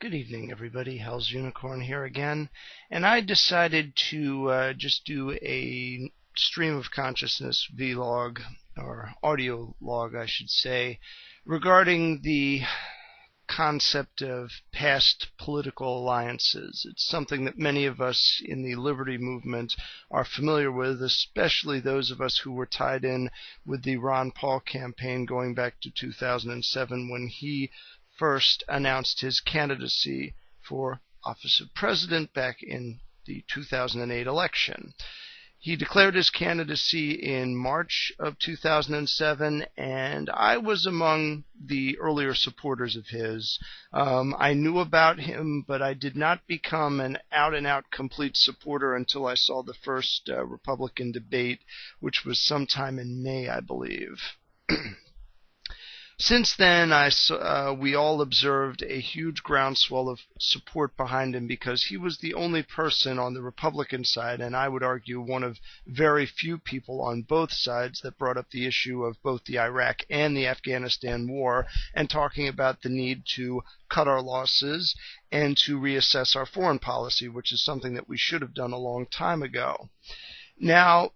Good evening, everybody. Hell's Unicorn here again, and I decided to just do a stream of consciousness vlog, or audio log, I should say, regarding the concept of past political alliances. It's something that many of us in the liberty movement are familiar with, especially those of us who were tied in with the Ron Paul campaign going back to 2007 when he first announced his candidacy for office of president back in the 2008 election. He declared his candidacy in March of 2007, and I was among the earlier supporters of his. I knew about him, but I did not become an out-and-out complete supporter until I saw the first Republican debate, which was sometime in May, I believe. Since then, we all observed a huge groundswell of support behind him because he was the only person on the Republican side, and I would argue one of very few people on both sides, that brought up the issue of both the Iraq and the Afghanistan war and talking about the need to cut our losses and to reassess our foreign policy, which is something that we should have done a long time ago. Now,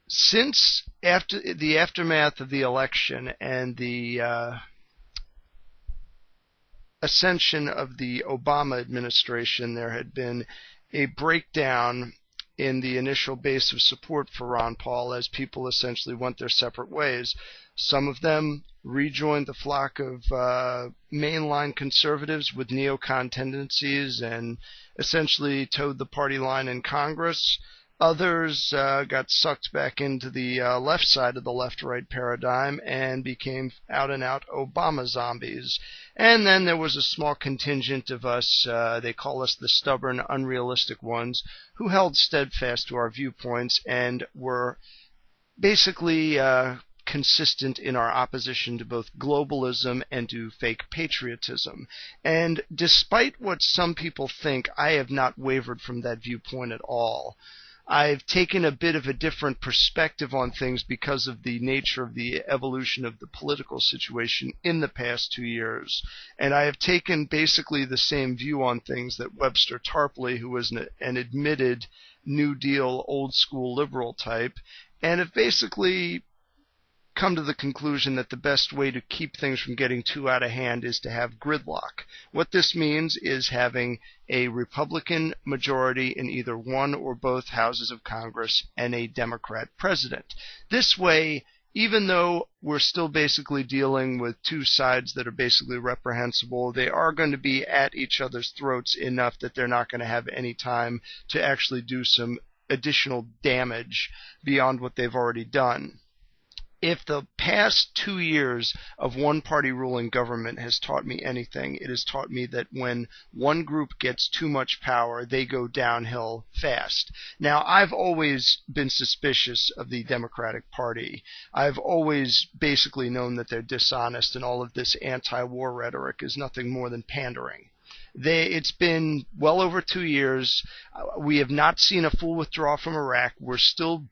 since after the aftermath of the election and the ascension of the Obama administration, there had been a breakdown in the initial base of support for Ron Paul as people essentially went their separate ways. Some of them rejoined the flock of mainline conservatives with neocon tendencies and essentially towed the party line in Congress. Others got sucked back into the left side of the left-right paradigm and became out-and-out Obama zombies. And then there was a small contingent of us, they call us the stubborn, unrealistic ones, who held steadfast to our viewpoints and were basically consistent in our opposition to both globalism and to fake patriotism. And despite what some people think, I have not wavered from that viewpoint at all. I've taken a bit of a different perspective on things because of the nature of the evolution of the political situation in the past 2 years. And I have taken basically the same view on things that Webster Tarpley, who was an admitted New Deal, old-school liberal type, and have basically come to the conclusion that the best way to keep things from getting too out of hand is to have gridlock. What this means is having a Republican majority in either one or both houses of Congress and a Democrat president. This way, even though we're still basically dealing with two sides that are basically reprehensible, they are going to be at each other's throats enough that they're not going to have any time to actually do some additional damage beyond what they've already done. If the past 2 years of one-party rule in government has taught me anything, it has taught me that when one group gets too much power, they go downhill fast. Now, I've always been suspicious of the Democratic Party. I've always basically known that they're dishonest, and all of this anti-war rhetoric is nothing more than pandering. It's been well over 2 years. We have not seen a full withdrawal from Iraq. We're still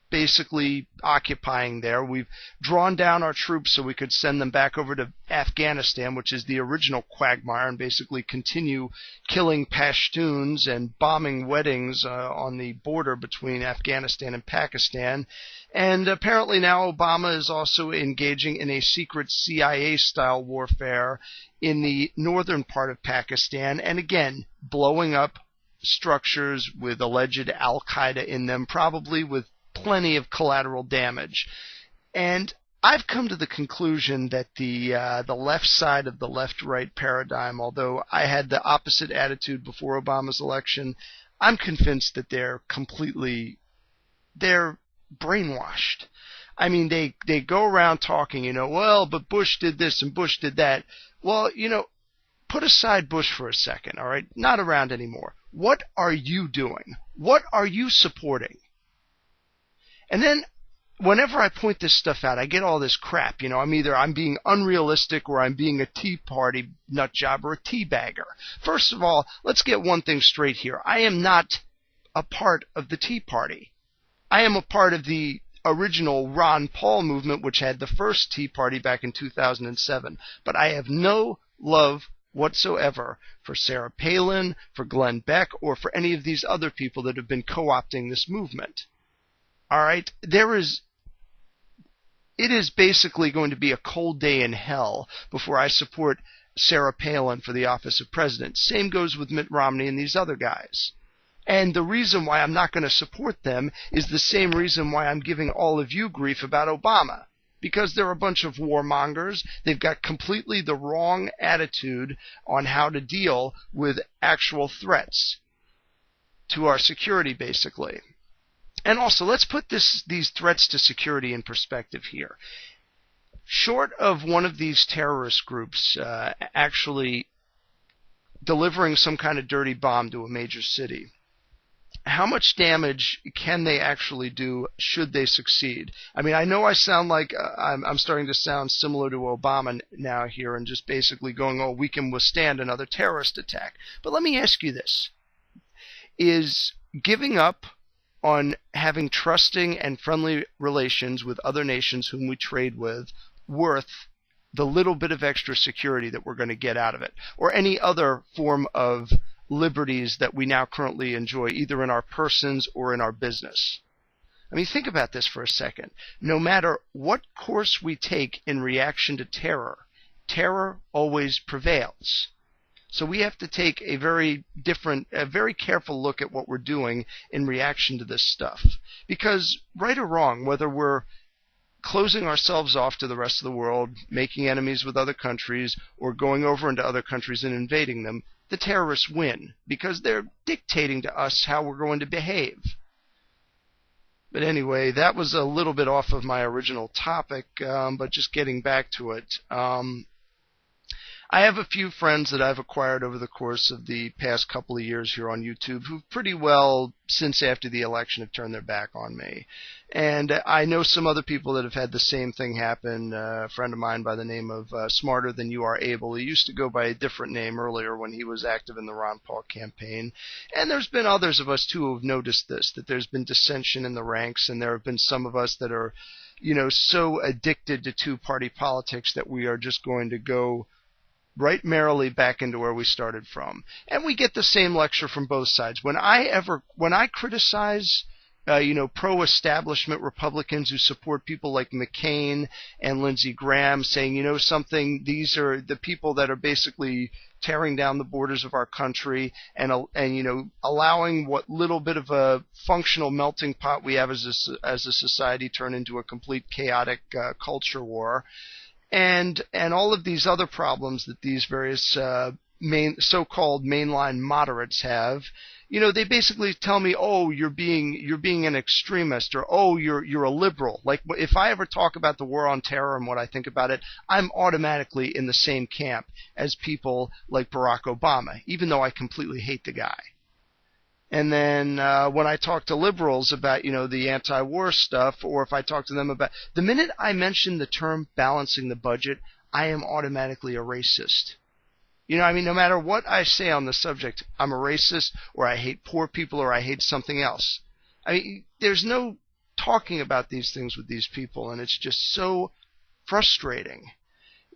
basically occupying there. We've drawn down our troops so we could send them back over to Afghanistan, which is the original quagmire, and basically continue killing Pashtuns and bombing weddings on the border between Afghanistan and Pakistan. And apparently now Obama is also engaging in a secret CIA-style warfare in the northern part of Pakistan, and again, blowing up structures with alleged Al-Qaeda in them, probably with plenty of collateral damage. And I've come to the conclusion that the left side of the left-right paradigm, although I had the opposite attitude before Obama's election, I'm convinced that they're brainwashed. I mean, they go around talking, well, but Bush did this and Bush did that. Well, put aside Bush for a second, all right? Not around anymore. What are you doing? What are you supporting? And then whenever I point this stuff out, I get all this crap. I'm being unrealistic, or I'm being a Tea Party nutjob or a teabagger. First of all, let's get one thing straight here. I am not a part of the Tea Party. I am a part of the original Ron Paul movement, which had the first Tea Party back in 2007. But I have no love whatsoever for Sarah Palin, for Glenn Beck, or for any of these other people that have been co-opting this movement. All right? It is basically going to be a cold day in hell before I support Sarah Palin for the office of president. Same goes with Mitt Romney and these other guys. And the reason why I'm not going to support them is the same reason why I'm giving all of you grief about Obama. Because they're a bunch of warmongers. They've got completely the wrong attitude on how to deal with actual threats to our security, basically. And also, let's put these threats to security in perspective here. Short of one of these terrorist groups actually delivering some kind of dirty bomb to a major city, how much damage can they actually do should they succeed? I mean, I know I sound like I'm starting to sound similar to Obama now here and just basically going, oh, we can withstand another terrorist attack. But let me ask you this. Is giving up on having trusting and friendly relations with other nations whom we trade with worth the little bit of extra security that we're going to get out of it, or any other form of liberties that we now currently enjoy, either in our persons or in our business? I mean, think about this for a second. No matter what course we take in reaction to terror, terror always prevails. So we have to take a very careful look at what we're doing in reaction to this stuff. Because right or wrong, whether we're closing ourselves off to the rest of the world, making enemies with other countries, or going over into other countries and invading them, the terrorists win because they're dictating to us how we're going to behave. But anyway, that was a little bit off of my original topic, but just getting back to it. I have a few friends that I've acquired over the course of the past couple of years here on YouTube who've pretty well, since after the election, have turned their back on me. And I know some other people that have had the same thing happen. A friend of mine by the name of Smarter Than You Are Able. He used to go by a different name earlier when he was active in the Ron Paul campaign. And there's been others of us, too, who have noticed this, that there's been dissension in the ranks, and there have been some of us that are, so addicted to two-party politics that we are just going to go right merrily back into where we started from. And we get the same lecture from both sides. When I criticize pro-establishment Republicans who support people like McCain and Lindsey Graham, saying, something, these are the people that are basically tearing down the borders of our country and allowing what little bit of a functional melting pot we have as a society turn into a complete chaotic culture war. And all of these other problems that these various so-called mainline moderates have, they basically tell me, oh, you're being an extremist, or oh, you're a liberal. Like if I ever talk about the war on terror and what I think about it, I'm automatically in the same camp as people like Barack Obama, even though I completely hate the guy. And then when I talk to liberals about, the anti-war stuff, or if I talk to them about, the minute I mention the term balancing the budget, I am automatically a racist. No matter what I say on the subject, I'm a racist, or I hate poor people, or I hate something else. There's no talking about these things with these people, and it's just so frustrating.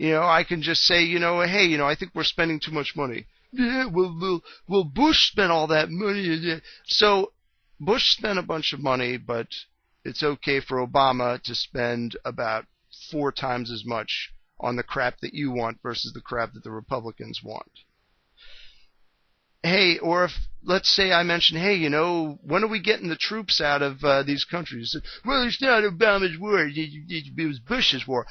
I can just say, hey, I think we're spending too much money. Yeah, well, Bush spent all that money. So Bush spent a bunch of money, but it's okay for Obama to spend about 4 times as much on the crap that you want versus the crap that the Republicans want. Hey, or if, let's say I mention, hey, when are we getting the troops out of these countries? Well, it's not Obama's war, it was Bush's war.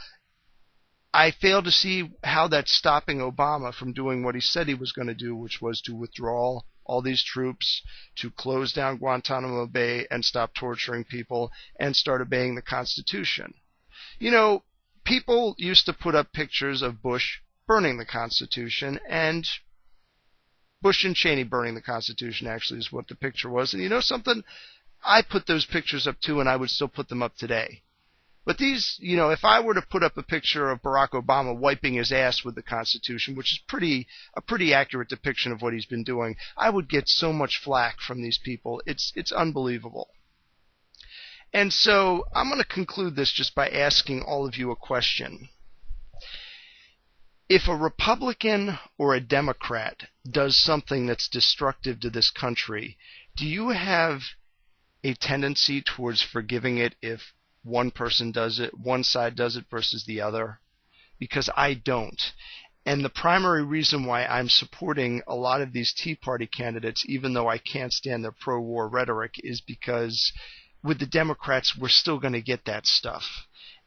I fail to see how that's stopping Obama from doing what he said he was going to do, which was to withdraw all these troops, to close down Guantanamo Bay and stop torturing people, and start obeying the Constitution. People used to put up pictures of Bush burning the Constitution, and Bush and Cheney burning the Constitution actually is what the picture was. And something? I put those pictures up too, and I would still put them up today. But these, if I were to put up a picture of Barack Obama wiping his ass with the Constitution, which is a pretty accurate depiction of what he's been doing, I would get so much flack from these people. It's unbelievable. And so I'm going to conclude this just by asking all of you a question. if a Republican or a Democrat does something that's destructive to this country, do you have a tendency towards forgiving it if one person does it, one side does it versus the other? Because I don't. And the primary reason why I'm supporting a lot of these Tea Party candidates, even though I can't stand their pro-war rhetoric, is because with the Democrats, we're still going to get that stuff.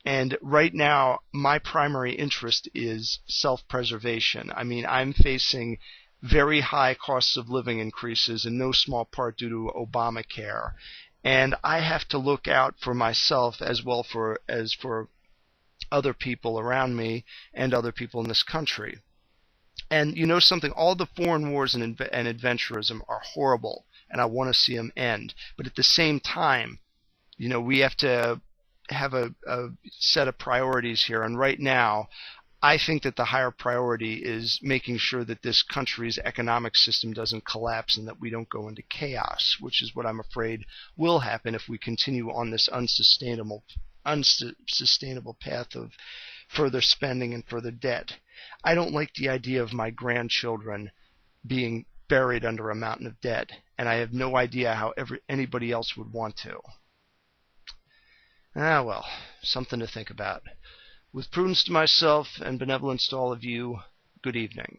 And right now, my primary interest is self-preservation. I mean, I'm facing very high costs of living increases, in no small part due to Obamacare. And I have to look out for myself as well as for other people around me and other people in this country. And you know something, all the foreign wars and adventurism are horrible, and I want to see them end. But at the same time, you know, we have to have a set of priorities here. And right now, I think that the higher priority is making sure that this country's economic system doesn't collapse and that we don't go into chaos, which is what I'm afraid will happen if we continue on this unsustainable path of further spending and further debt. I don't like the idea of my grandchildren being buried under a mountain of debt, and I have no idea how anybody else would want to. Ah, well, something to think about. With prudence to myself and benevolence to all of you, good evening.